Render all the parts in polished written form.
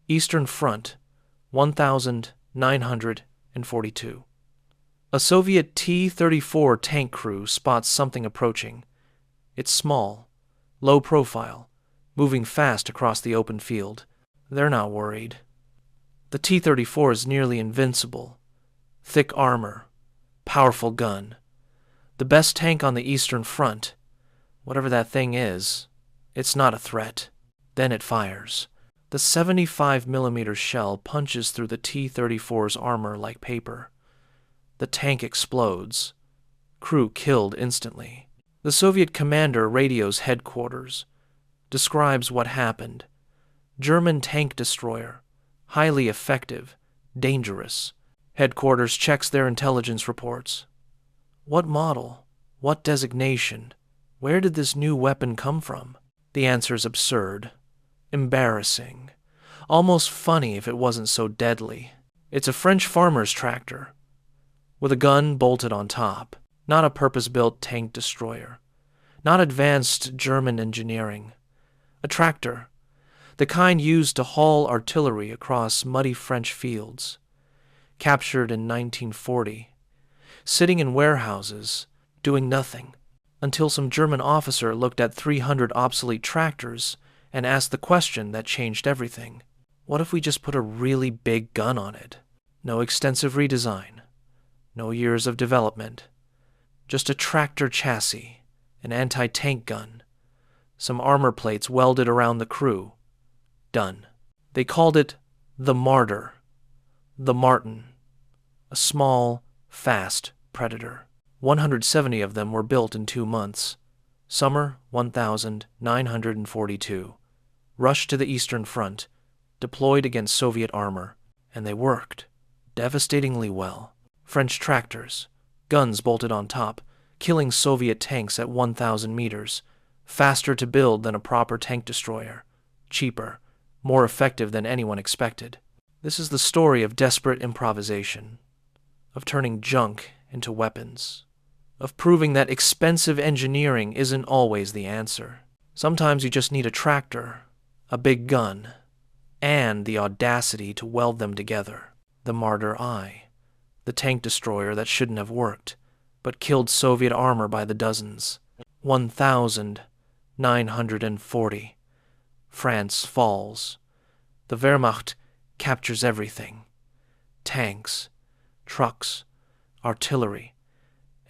Eastern Front, 1942. A Soviet T-34 tank crew spots something approaching. It's small, low profile, moving fast across the open field. They're not worried. The T-34 is nearly invincible. Thick armor, powerful gun. The best tank on the Eastern Front. Whatever that thing is, it's not a threat. Then it fires. The 75mm shell punches through the T-34's armor like paper. The tank explodes. Crew killed instantly. The Soviet commander radios headquarters. Describes what happened. German tank destroyer. Highly effective. Dangerous. Headquarters checks their intelligence reports. What model? What designation? Where did this new weapon come from? The answer's absurd. Embarrassing. Almost funny if it wasn't so deadly. It's a French farmer's tractor, with a gun bolted on top. Not a purpose-built tank destroyer. Not advanced German engineering. A tractor, the kind used to haul artillery across muddy French fields. Captured in 1940. Sitting in warehouses, doing nothing, until some German officer looked at 300 obsolete tractors and asked the question that changed everything. What if we just put a really big gun on it? No extensive redesign. No years of development. Just a tractor chassis, an anti-tank gun, some armor plates welded around the crew. Done. They called it the Marder, the Marten, a small, fast predator. 170 of them were built in 2 months. Summer 1942. Rushed to the Eastern Front, deployed against Soviet armor, and they worked devastatingly well. French tractors, guns bolted on top, killing Soviet tanks at 1,000 meters, faster to build than a proper tank destroyer, cheaper, more effective than anyone expected. This is the story of desperate improvisation, of turning junk into weapons, of proving that expensive engineering isn't always the answer. Sometimes you just need a tractor, a big gun, and the audacity to weld them together. The Marder I, the tank destroyer that shouldn't have worked, but killed Soviet armor by the dozens. 1940. France falls. The Wehrmacht captures everything. Tanks, trucks, artillery,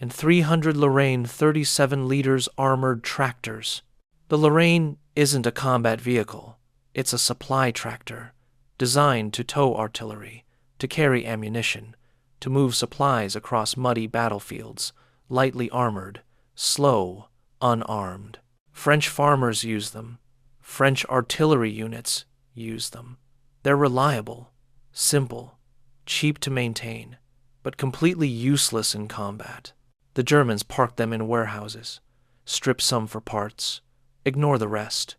and 300 Lorraine 37 liters armored tractors. The Lorraine isn't a combat vehicle. It's a supply tractor, designed to tow artillery, to carry ammunition, to move supplies across muddy battlefields, lightly armored, slow, unarmed. French farmers use them. French artillery units use them. They're reliable, simple, cheap to maintain, but completely useless in combat. The Germans park them in warehouses, strip some for parts, ignore the rest.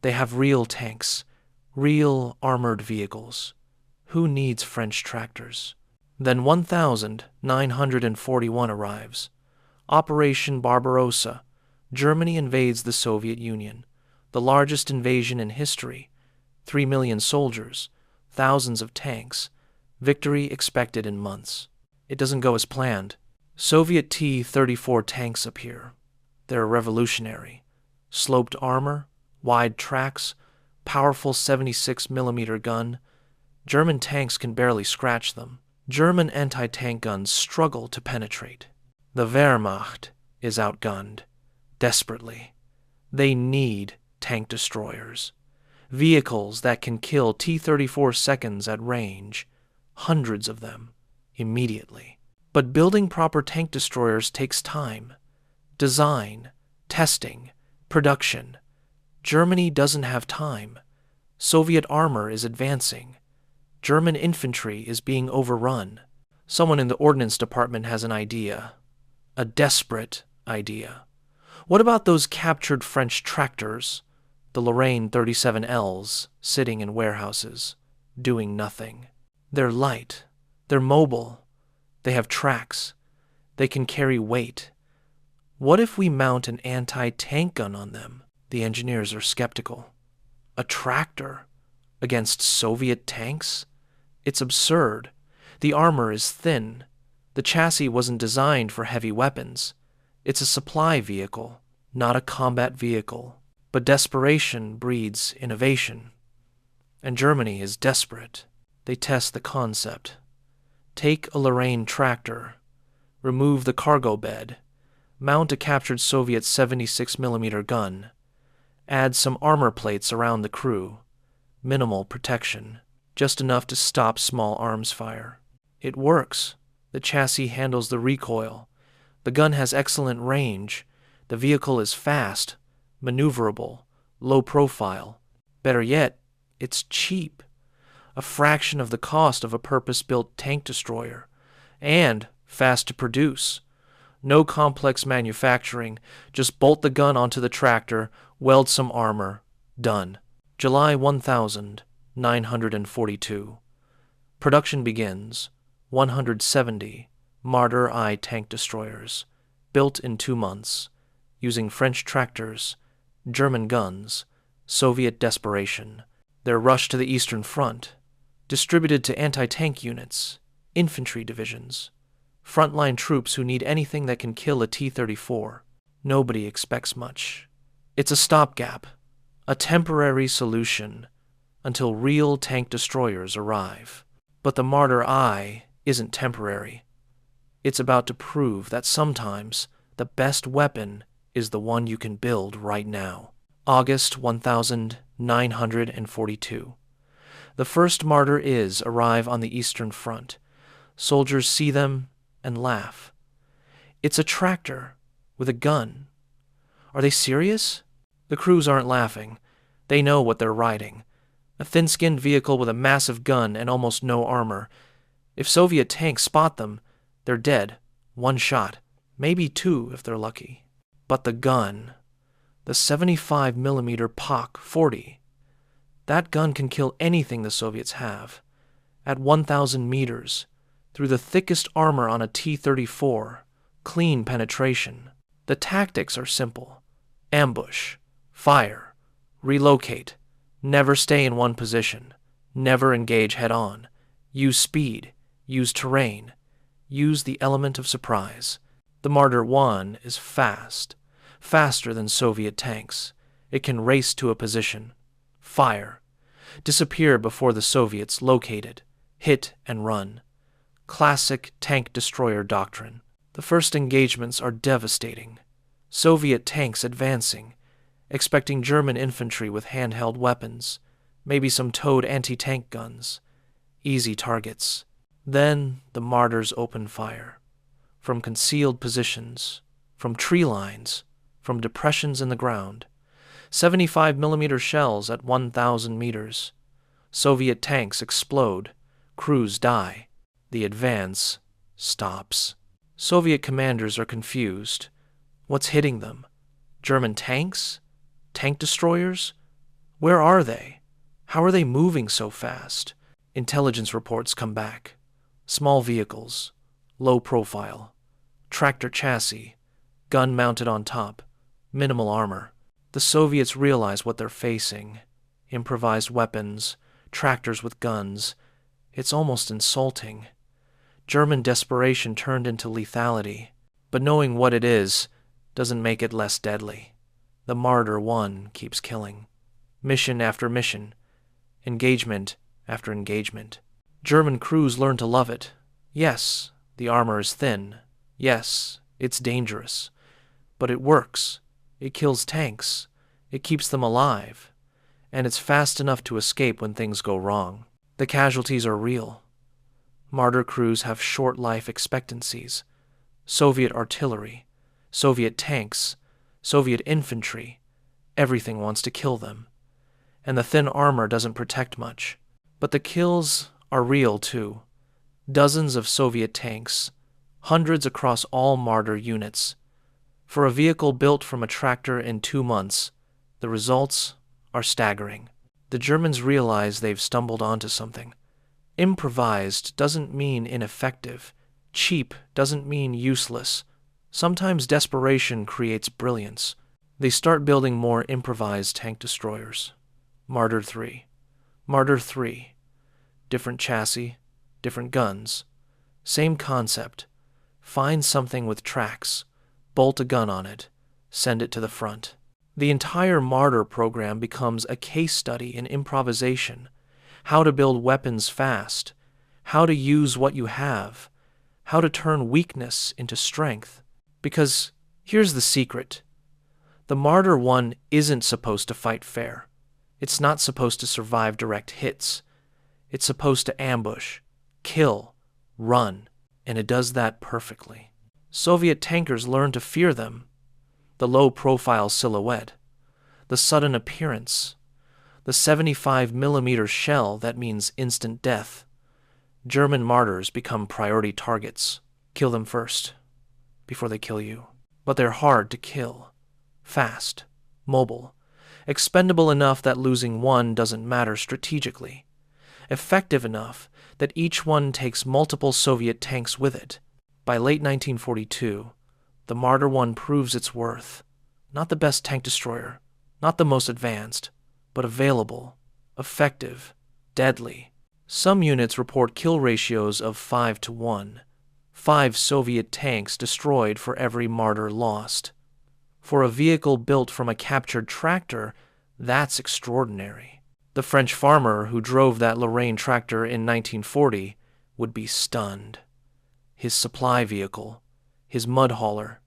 They have real tanks, real armored vehicles. Who needs French tractors? Then 1941 arrives. Operation Barbarossa. Germany invades the Soviet Union, the largest invasion in history. 3 million soldiers, thousands of tanks, victory expected in months. It doesn't go as planned. Soviet T-34 tanks appear. They're revolutionary. Sloped armor, wide tracks, powerful 76mm gun. German tanks can barely scratch them. German anti-tank guns struggle to penetrate. The Wehrmacht is outgunned, desperately. They need tank destroyers, vehicles that can kill T-34 seconds at range, hundreds of them, immediately. But building proper tank destroyers takes time. Design, testing, production. Germany doesn't have time. Soviet armor is advancing. German infantry is being overrun. Someone in the ordnance department has an idea. A desperate idea. What about those captured French tractors, the Lorraine 37Ls, sitting in warehouses, doing nothing? They're light. They're mobile. They have tracks. They can carry weight. What if we mount an anti-tank gun on them? The engineers are skeptical. A tractor? Against Soviet tanks? It's absurd. The armor is thin. The chassis wasn't designed for heavy weapons. It's a supply vehicle, not a combat vehicle. But desperation breeds innovation. And Germany is desperate. They test the concept. Take a Lorraine tractor, remove the cargo bed, mount a captured Soviet 76mm gun, add some armor plates around the crew, minimal protection, just enough to stop small arms fire. It works. The chassis handles the recoil. The gun has excellent range. The vehicle is fast, maneuverable, low profile. Better yet, it's cheap. A fraction of the cost of a purpose-built tank destroyer. And fast to produce. No complex manufacturing. Just bolt the gun onto the tractor, weld some armor. Done. July 1942. Production begins. 170 Marder I tank destroyers, built in 2 months, using French tractors, German guns, Soviet desperation. They're rushed to the Eastern Front, distributed to anti-tank units, infantry divisions, frontline troops who need anything that can kill a T-34. Nobody expects much. It's a stopgap, a temporary solution, until real tank destroyers arrive. But the Marder I isn't temporary. It's about to prove that sometimes the best weapon is the one you can build right now. August 1942. The first Marder Is arrive on the Eastern Front. Soldiers see them and laugh. It's a tractor with a gun. Are they serious? The crews aren't laughing. They know what they're riding. A thin-skinned vehicle with a massive gun and almost no armor. If Soviet tanks spot them, they're dead. 1 shot. Maybe 2 if they're lucky. But the gun, the 75mm POC-40, that gun can kill anything the Soviets have. At 1,000 meters, through the thickest armor on a T-34, clean penetration. The tactics are simple. Ambush, fire, relocate, never stay in one position, never engage head-on, use speed, use terrain, use the element of surprise. The Marder I is fast, faster than Soviet tanks. It can race to a position, fire, disappear before the Soviets locate it, hit and run. Classic tank destroyer doctrine. The first engagements are devastating. Soviet tanks advancing, expecting German infantry with handheld weapons, maybe some towed anti-tank guns. Easy targets. Then the Marders open fire. From concealed positions, from tree lines, from depressions in the ground. 75mm shells at 1,000 meters. Soviet tanks explode. Crews die. The advance stops. Soviet commanders are confused. What's hitting them? German tanks? Tank destroyers? Where are they? How are they moving so fast? Intelligence reports come back. Small vehicles, low profile, tractor chassis, gun mounted on top, minimal armor. The Soviets realize what they're facing. Improvised weapons, tractors with guns. It's almost insulting. German desperation turned into lethality, but knowing what it is doesn't make it less deadly. The Marder I keeps killing. Mission after mission. Engagement after engagement. German crews learn to love it. Yes, the armor is thin. Yes, it's dangerous. But it works. It kills tanks. It keeps them alive. And it's fast enough to escape when things go wrong. The casualties are real. Marder crews have short life expectancies. Soviet artillery, Soviet tanks, Soviet infantry, everything wants to kill them. And the thin armor doesn't protect much. But the kills are real too. Dozens of Soviet tanks, hundreds across all Marder units. For a vehicle built from a tractor in 2 months, the results are staggering. The Germans realize they've stumbled onto something. Improvised doesn't mean ineffective. Cheap doesn't mean useless. Sometimes desperation creates brilliance. They start building more improvised tank destroyers. Marder III. Marder III. Different chassis, different guns. Same concept. Find something with tracks, bolt a gun on it, send it to the front. The entire Marder program becomes a case study in improvisation, how to build weapons fast, how to use what you have, how to turn weakness into strength. Because here's the secret. The Marder I isn't supposed to fight fair. It's not supposed to survive direct hits. It's supposed to ambush, kill, run, and it does that perfectly. Soviet tankers learned to fear them. The low-profile silhouette, the sudden appearance, the 75mm shell that means instant death. German Marders become priority targets. Kill them first, before they kill you. But they're hard to kill. Fast, mobile, expendable enough that losing one doesn't matter strategically. Effective enough that each one takes multiple Soviet tanks with it. By late 1942, the Marder I proves its worth. Not the best tank destroyer, not the most advanced, but available, effective, deadly. Some units report kill ratios of 5-to-1. 5 Soviet tanks destroyed for every Marder lost. For a vehicle built from a captured tractor, that's extraordinary. The French farmer who drove that Lorraine tractor in 1940 would be stunned. His supply vehicle, his mud hauler,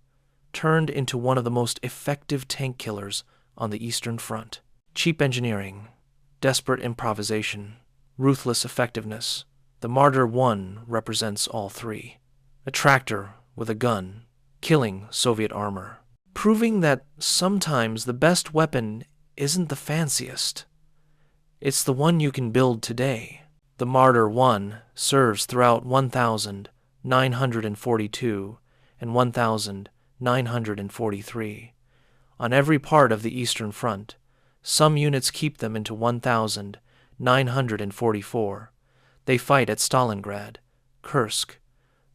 turned into one of the most effective tank killers on the Eastern Front. Cheap engineering, desperate improvisation, ruthless effectiveness. The Marder I represents all three. A tractor with a gun, killing Soviet armor. Proving that sometimes the best weapon isn't the fanciest. It's the one you can build today. The Marder I serves throughout 1942 and 1943. On every part of the Eastern Front, some units keep them into 1944. They fight at Stalingrad, Kursk,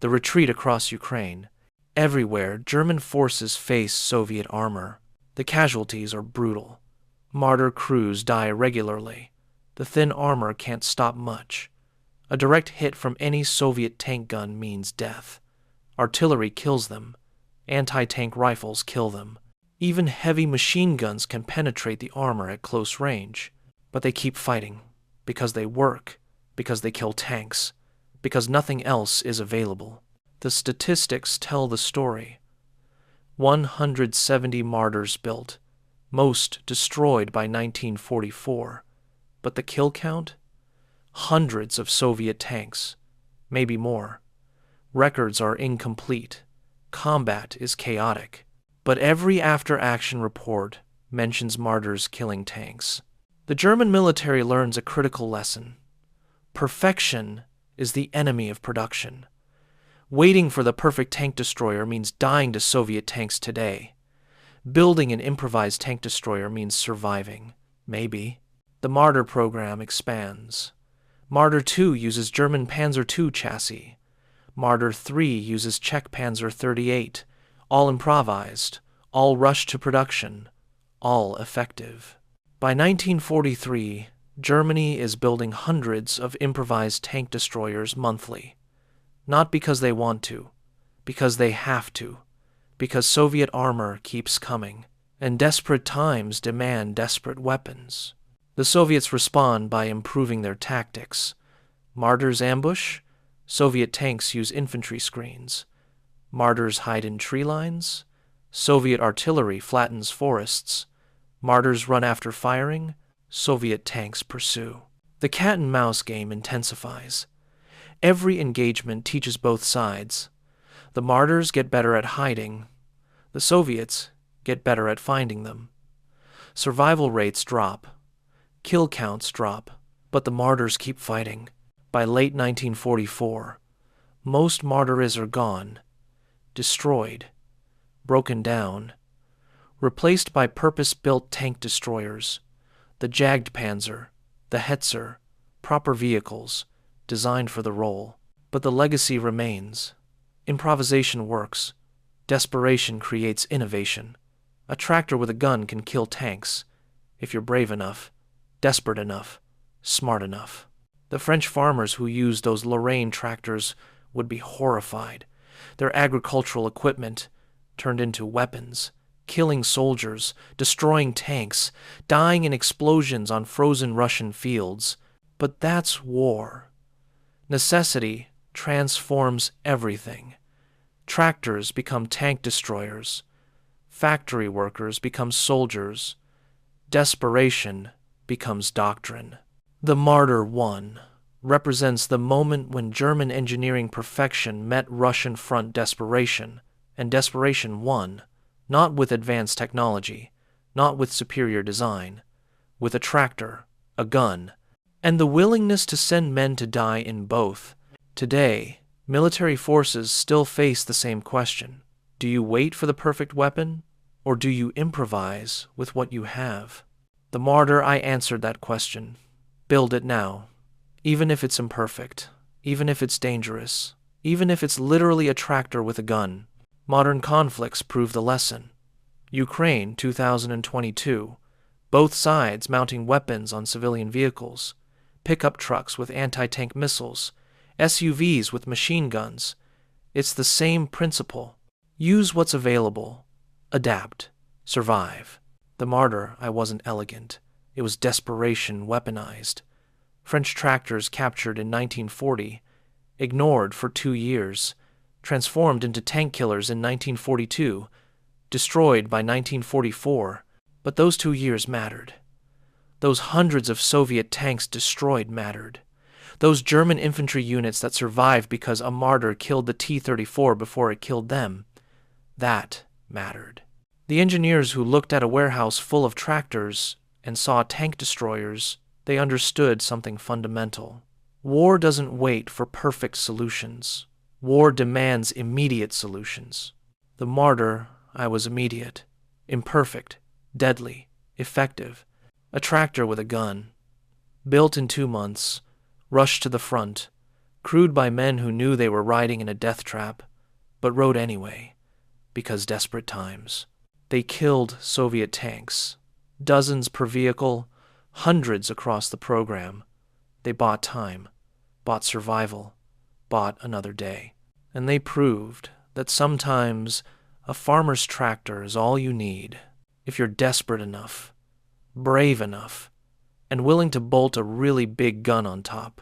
the retreat across Ukraine. Everywhere, German forces face Soviet armor. The casualties are brutal. Marder crews die regularly. The thin armor can't stop much. A direct hit from any Soviet tank gun means death. Artillery kills them. Anti-tank rifles kill them. Even heavy machine guns can penetrate the armor at close range. But they keep fighting, because they work, because they kill tanks, because nothing else is available. The statistics tell the story. 170 Marders built, most destroyed by 1944. But the kill count? Hundreds of Soviet tanks, maybe more. Records are incomplete. Combat is chaotic. But every after-action report mentions Marders killing tanks. The German military learns a critical lesson. Perfection is the enemy of production. Waiting for the perfect tank destroyer means dying to Soviet tanks today. Building an improvised tank destroyer means surviving. Maybe. The Marder program expands. Marder II uses German Panzer II chassis. Marder III uses Czech Panzer 38, all improvised, all rushed to production, all effective. By 1943, Germany is building hundreds of improvised tank destroyers monthly. Not because they want to, because they have to, because Soviet armor keeps coming, and desperate times demand desperate weapons. The Soviets respond by improving their tactics. Marders ambush. Soviet tanks use infantry screens. Marders hide in tree lines. Soviet artillery flattens forests. Marders run after firing. Soviet tanks pursue. The cat-and-mouse game intensifies. Every engagement teaches both sides. The Marders get better at hiding. The Soviets get better at finding them. Survival rates drop. Kill counts drop, but the Marders keep fighting. By late 1944, most Marderies are gone, destroyed, broken down, replaced by purpose-built tank destroyers, the Jagdpanzer, the Hetzer, proper vehicles, designed for the role. But the legacy remains. Improvisation works. Desperation creates innovation. A tractor with a gun can kill tanks, if you're brave enough, desperate enough, smart enough. The French farmers who used those Lorraine tractors would be horrified. Their agricultural equipment turned into weapons, killing soldiers, destroying tanks, dying in explosions on frozen Russian fields. But that's war. Necessity transforms everything. Tractors become tank destroyers. Factory workers become soldiers. Desperation becomes doctrine. The Marder I represents the moment when German engineering perfection met Russian front desperation, and desperation won, not with advanced technology, not with superior design, with a tractor, a gun, and the willingness to send men to die in both. Today, military forces still face the same question. Do you wait for the perfect weapon, or do you improvise with what you have? The Marder I answered that question. Build it now, even if it's imperfect, even if it's dangerous, even if it's literally a tractor with a gun. Modern conflicts prove the lesson. Ukraine, 2022. Both sides mounting weapons on civilian vehicles, pickup trucks with anti-tank missiles, SUVs with machine guns. It's the same principle. Use what's available. Adapt. Survive. The Marder I wasn't elegant. It was desperation weaponized. French tractors captured in 1940, ignored for 2 years, transformed into tank killers in 1942, destroyed by 1944. But those 2 years mattered. Those hundreds of Soviet tanks destroyed mattered. Those German infantry units that survived because a Marder killed the T-34 before it killed them, that mattered. The engineers who looked at a warehouse full of tractors and saw tank destroyers, they understood something fundamental. War doesn't wait for perfect solutions. War demands immediate solutions. The Marder I was immediate, imperfect, deadly, effective. A tractor with a gun. Built in 2 months, rushed to the front, crewed by men who knew they were riding in a death trap, but rode anyway, because desperate times. They killed Soviet tanks, dozens per vehicle, hundreds across the program. They bought time, bought survival, bought another day. And they proved that sometimes a farmer's tractor is all you need if you're desperate enough, brave enough, and willing to bolt a really big gun on top.